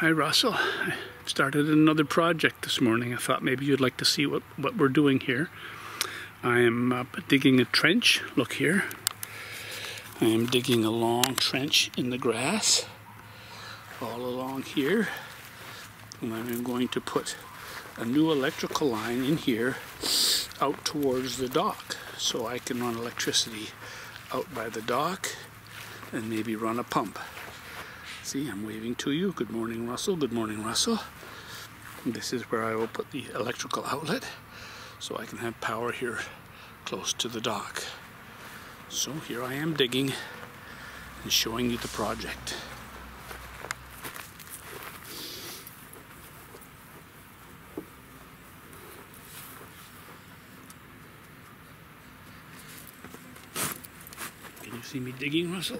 Hi Russell. I started another project this morning. I thought maybe you'd like to see what we're doing here. I am digging a trench. Look here. I am digging a long trench in the grass all along here. And I'm going to put a new electrical line in here out towards the dock so I can run electricity out by the dock and maybe run a pump. See, I'm waving to you. Good morning, Russell. Good morning, Russell. This is where I will put the electrical outlet so I can have power here close to the dock. So here I am digging and showing you the project. Can you see me digging, Russell?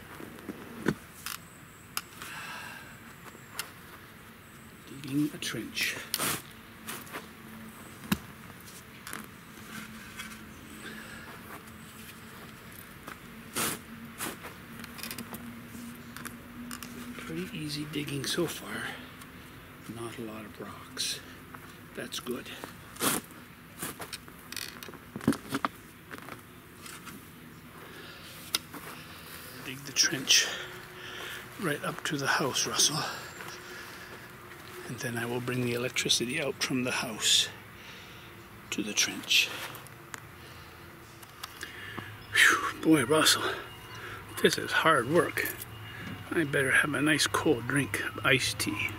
Digging a trench. Pretty easy digging so far. Not a lot of rocks. That's good. Dig the trench right up to the house, Russell. And then I will bring the electricity out from the house to the trench. Whew, boy, Russell, this is hard work. I better have a nice cold drink of iced tea.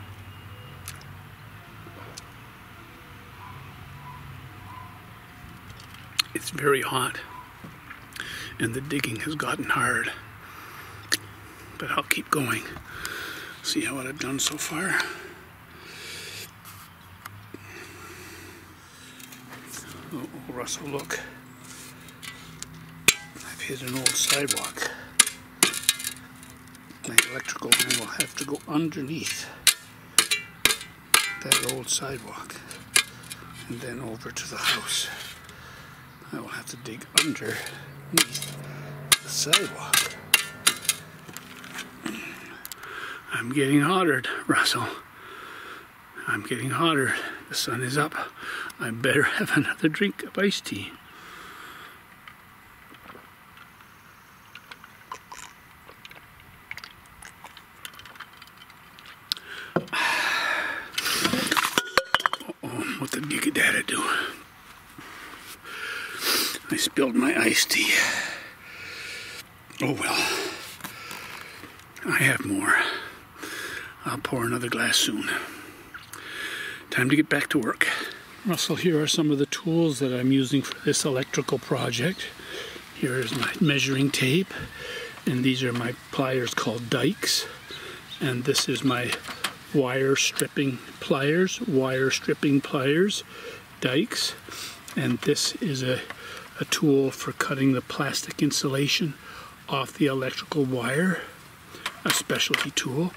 It's very hot, and the digging has gotten hard. But I'll keep going. See how what I've done so far. Oh, Russell, look. I've hit an old sidewalk. My electrical line will have to go underneath that old sidewalk and then over to the house. I will have to dig underneath the sidewalk. I'm getting hotter, Russell. I'm getting hotter. The sun is up. I better have another drink of iced tea. What did Giga Dada do? I spilled my iced tea. Oh well. I have more. I'll pour another glass soon. Time to get back to work. Russell, here are some of the tools that I'm using for this electrical project. Here is my measuring tape, and these are my pliers called dikes, and this is my wire stripping pliers, dikes, and this is a tool for cutting the plastic insulation off the electrical wire, a specialty tool.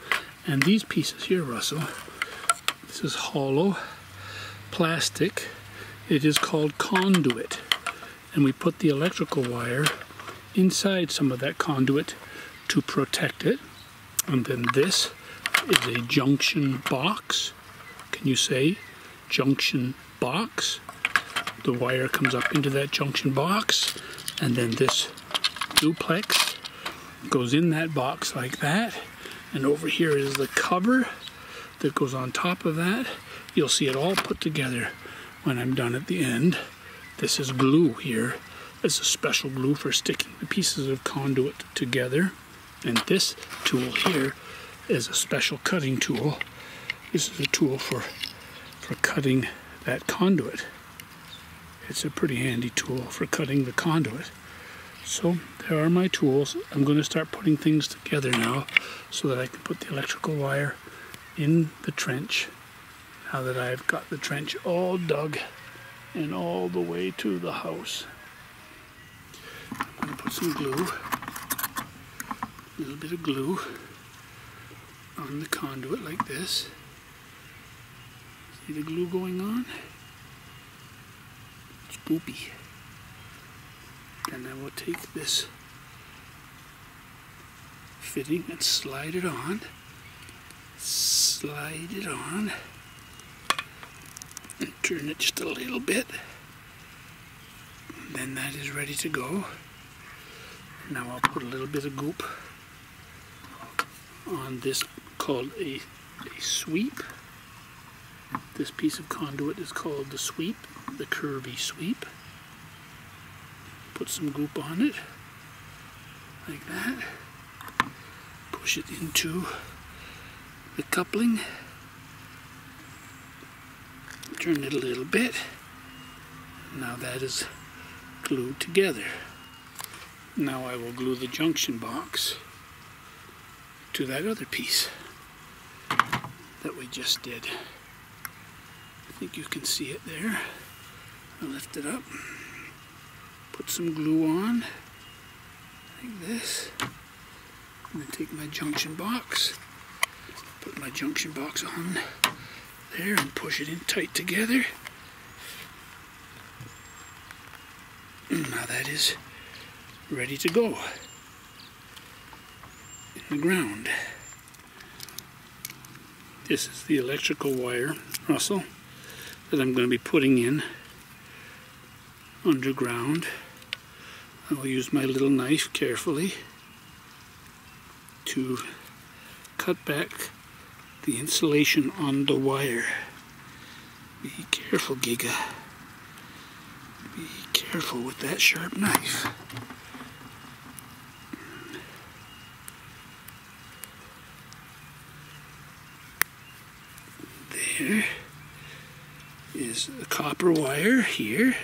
And these pieces here, Russell, this is hollow plastic. It is called conduit, and we put the electrical wire inside some of that conduit to protect it. And then this is a junction box. Can you say junction box? The wire comes up into that junction box, and then this duplex goes in that box like that. And over here is the cover that goes on top of that. You'll see it all put together when I'm done at the end. This is glue here. It's a special glue for sticking the pieces of conduit together. And this tool here is a special cutting tool. This is a tool for cutting that conduit. It's a pretty handy tool for cutting the conduit. So there are my tools. I'm going to start putting things together now so that I can put the electrical wire in the trench. Now that I've got the trench all dug and all the way to the house. I'm going to put some glue, a little bit of glue on the conduit like this. See the glue going on? It's poopy. And I will take this fitting and slide it on. slide it on and turn it just a little bit. And then that is ready to go. Now I'll put a little bit of goop on this called a sweep. This piece of conduit is called the sweep, the curvy sweep. Put some goop on it, like that. Push it into the coupling. Turn it a little bit. Now that is glued together. Now I will glue the junction box to that other piece that we just did. I think you can see it there. I'll lift it up. Put some glue on, like this. And then take my junction box. Put my junction box on there and push it in tight together. Now that is ready to go in the ground. This is the electrical wire, Russell, that I'm going to be putting in underground. I will use my little knife carefully to cut back the insulation on the wire. Be careful, Giga. Be careful with that sharp knife. There is a copper wire here.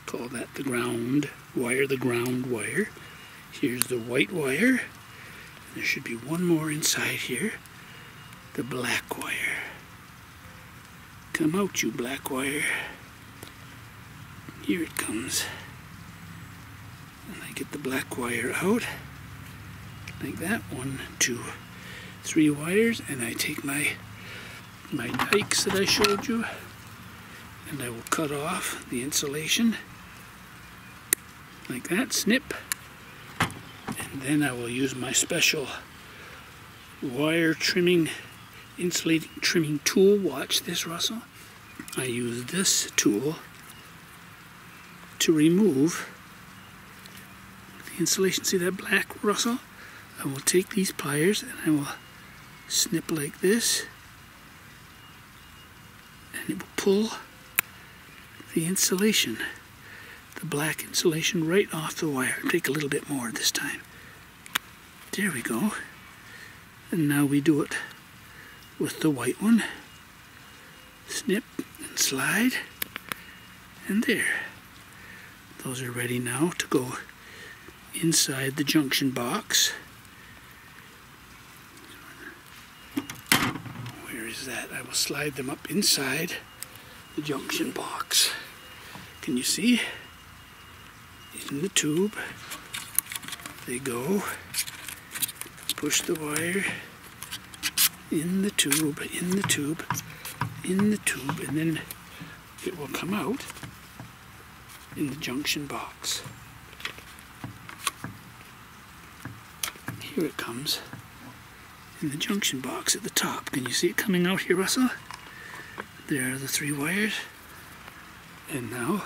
Call that the ground wire, the ground wire. Here's the white wire. There should be one more inside here. The black wire. Come out, you black wire. Here it comes. And I get the black wire out. Like that. 1, 2, 3 wires. And I take my dikes that I showed you. And I will cut off the insulation. Like that. Snip. And then I will use my special wire trimming, insulating trimming tool. Watch this, Russell. I use this tool to remove the insulation. See that black, Russell? I will take these pliers and I will snip like this, and it will pull the insulation, the black insulation, right off the wire. Take a little bit more this time. There we go. And now we do it with the white one. Snip and slide. And there. Those are ready now to go inside the junction box. Where is that? I will slide them up inside the junction box. Can you see? In the tube. They go. Push the wire in the tube, in the tube, in the tube, and then it will come out in the junction box. Here it comes in the junction box at the top. Can you see it coming out here, Russell? There are the 3 wires. And now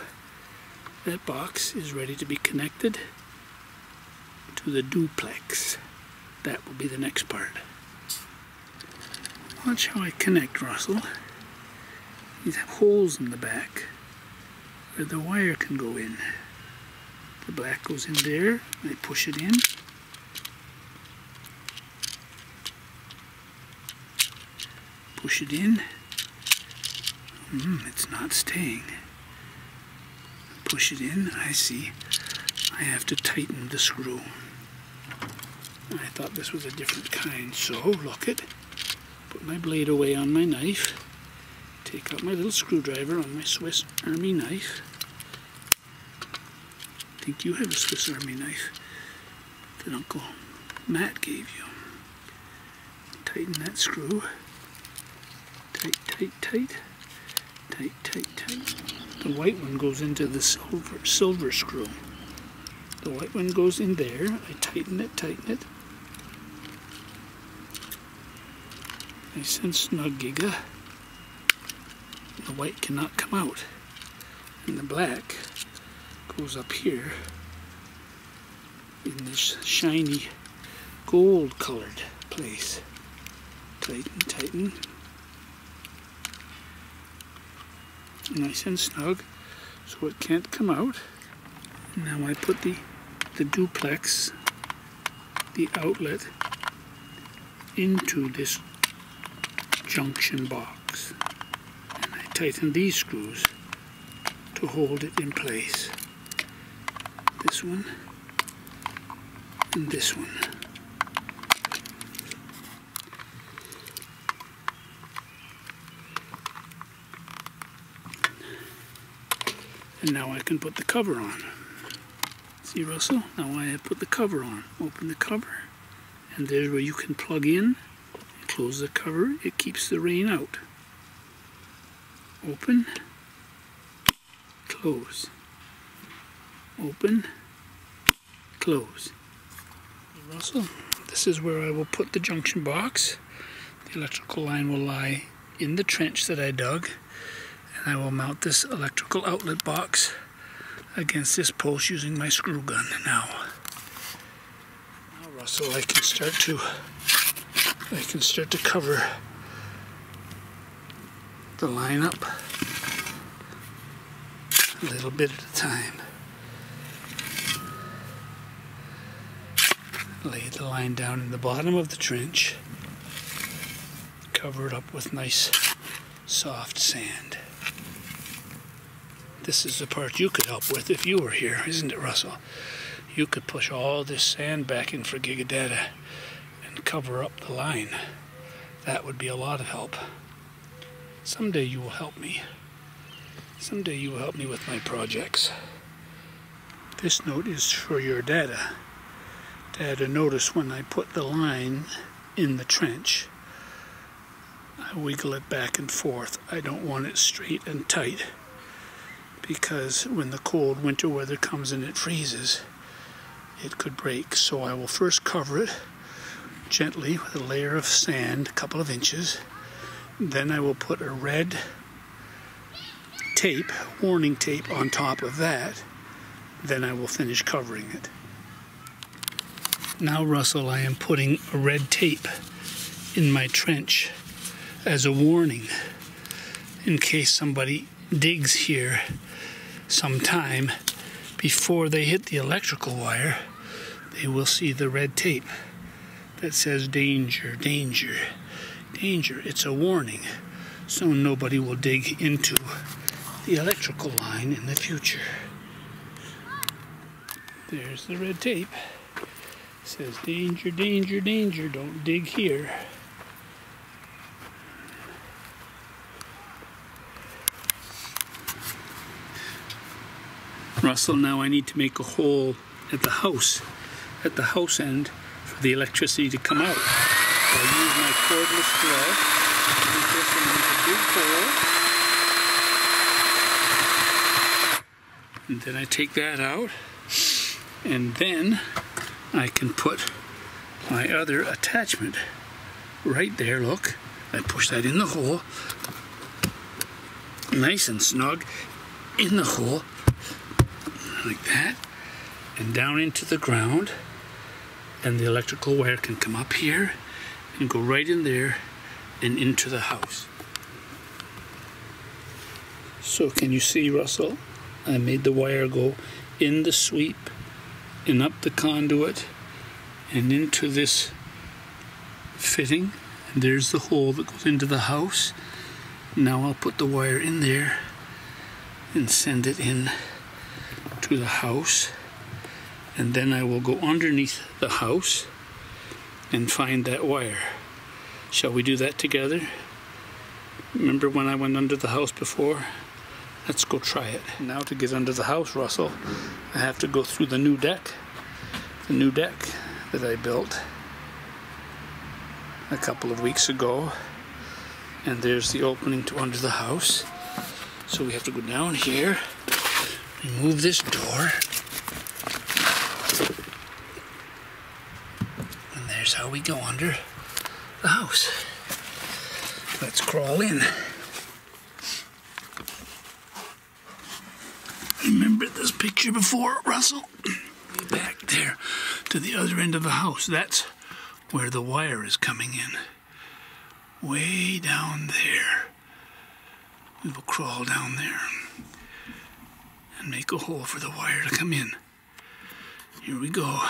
that box is ready to be connected to the duplex. That will be the next part. Watch how I connect, Russell. These have holes in the back where the wire can go in. The black goes in there, and I push it in. Push it in. It's not staying. Push it in, I see. I have to tighten the screw. I thought this was a different kind, so look it. Put my blade away on my knife. Take out my little screwdriver on my Swiss Army knife. I think you have a Swiss Army knife that Uncle Matt gave you. Tighten that screw. Tight, tight, tight. Tight, tight, tight. The white one goes into the silver screw. The white one goes in there. I tighten it, tighten it. Nice and snug, Giga. The white cannot come out. And the black goes up here in this shiny gold colored place. Tighten, tighten. Nice and snug, so it can't come out. Now I put the duplex, the outlet, into this junction box. And I tighten these screws to hold it in place. This one and this one. And now I can put the cover on. See, Russell? Now I have put the cover on. Open the cover, and there's where you can plug in. Close the cover. It keeps the rain out. Open. Close. Open. Close. Russell, this is where I will put the junction box. The electrical line will lie in the trench that I dug. I will mount this electrical outlet box against this post using my screw gun. Now Russell, I can start to cover the line up a little bit at a time. Lay the line down in the bottom of the trench. Cover it up with nice soft sand. This is the part you could help with if you were here, isn't it, Russell? You could push all this sand back in for Giga Dada and cover up the line. That would be a lot of help. Someday you will help me. Someday you will help me with my projects. This note is for your Dada. Dada, notice when I put the line in the trench, I wiggle it back and forth. I don't want it straight and tight, because when the cold winter weather comes and it freezes, it could break. So I will first cover it gently with a layer of sand, a couple of inches. Then I will put a red tape, warning tape, on top of that. Then I will finish covering it. Now, Russell, I am putting a red tape in my trench as a warning in case somebody digs here sometime. Before they hit the electrical wire, they will see the red tape that says danger, danger, danger. It's a warning, so nobody will dig into the electrical line in the future. There's the red tape. It says danger, danger, danger, don't dig here. Russell, now I need to make a hole at the house end for the electricity to come out. So I'll use my cordless glove, make this into a big hole, and then I take that out, and then I can put my other attachment right there. Look, I push that in the hole, nice and snug in the hole, like that, and down into the ground, and the electrical wire can come up here and go right in there and into the house. So can you see, Russell? I made the wire go in the sweep and up the conduit and into this fitting, and there's the hole that goes into the house. Now I'll put the wire in there and send it in to the house, and then I will go underneath the house and find that wire. Shall we do that together? Remember when I went under the house before? Let's go try it. Now to get under the house, Russell, I have to go through the new deck that I built a couple of weeks ago, and there's the opening to under the house. So we have to go down here, remove this door, and there's how we go under the house. Let's crawl in. Remember this picture before, Russell? Back there to the other end of the house. That's where the wire is coming in. Way down there. We will crawl down there and make a hole for the wire to come in. Here we go.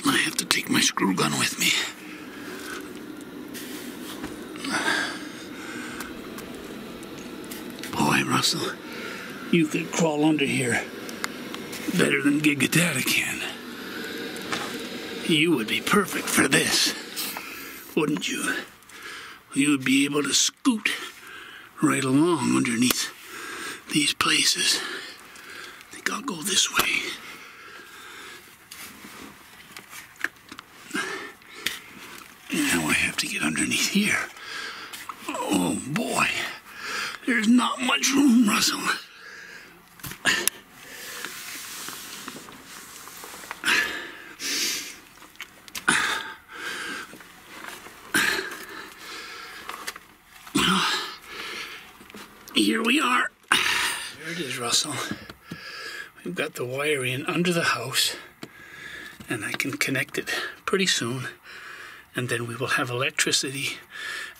I have to take my screw gun with me. Boy, Russell, you could crawl under here better than Giga Dada can. You would be perfect for this, wouldn't you? You would be able to scoot right along underneath these places. I think I'll go this way. Now I have to get underneath here. Oh boy, there's not much room, Russell. Here we are. There it is, Russell. We've got the wire in under the house, and I can connect it pretty soon, and then we will have electricity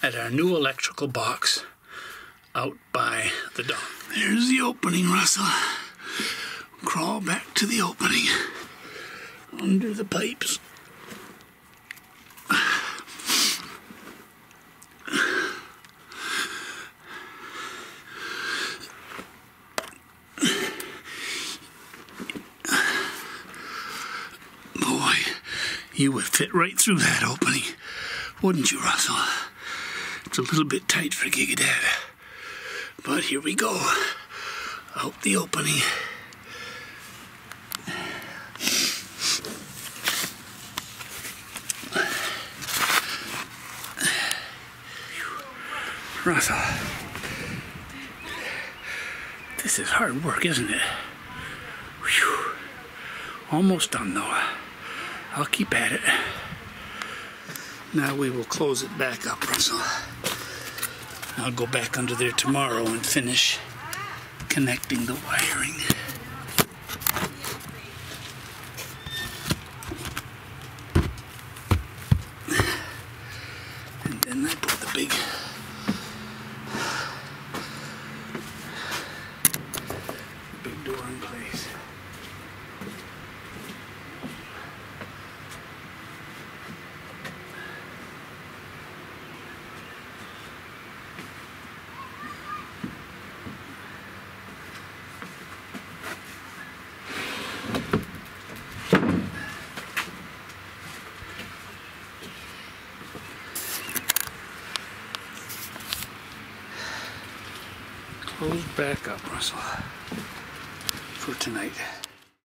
at our new electrical box out by the dock. There's the opening, Russell. Crawl back to the opening under the pipes. Boy, you would fit right through that opening, wouldn't you, Russell? It's a little bit tight for Giga Dada, but here we go. Out the opening. Russell, this is hard work, isn't it? Whew. Almost done though. I'll keep at it. Now we will close it back up, Russell. I'll go back under there tomorrow and finish connecting the wiring. And then I put the big door in place. Close back up, Russell, for tonight.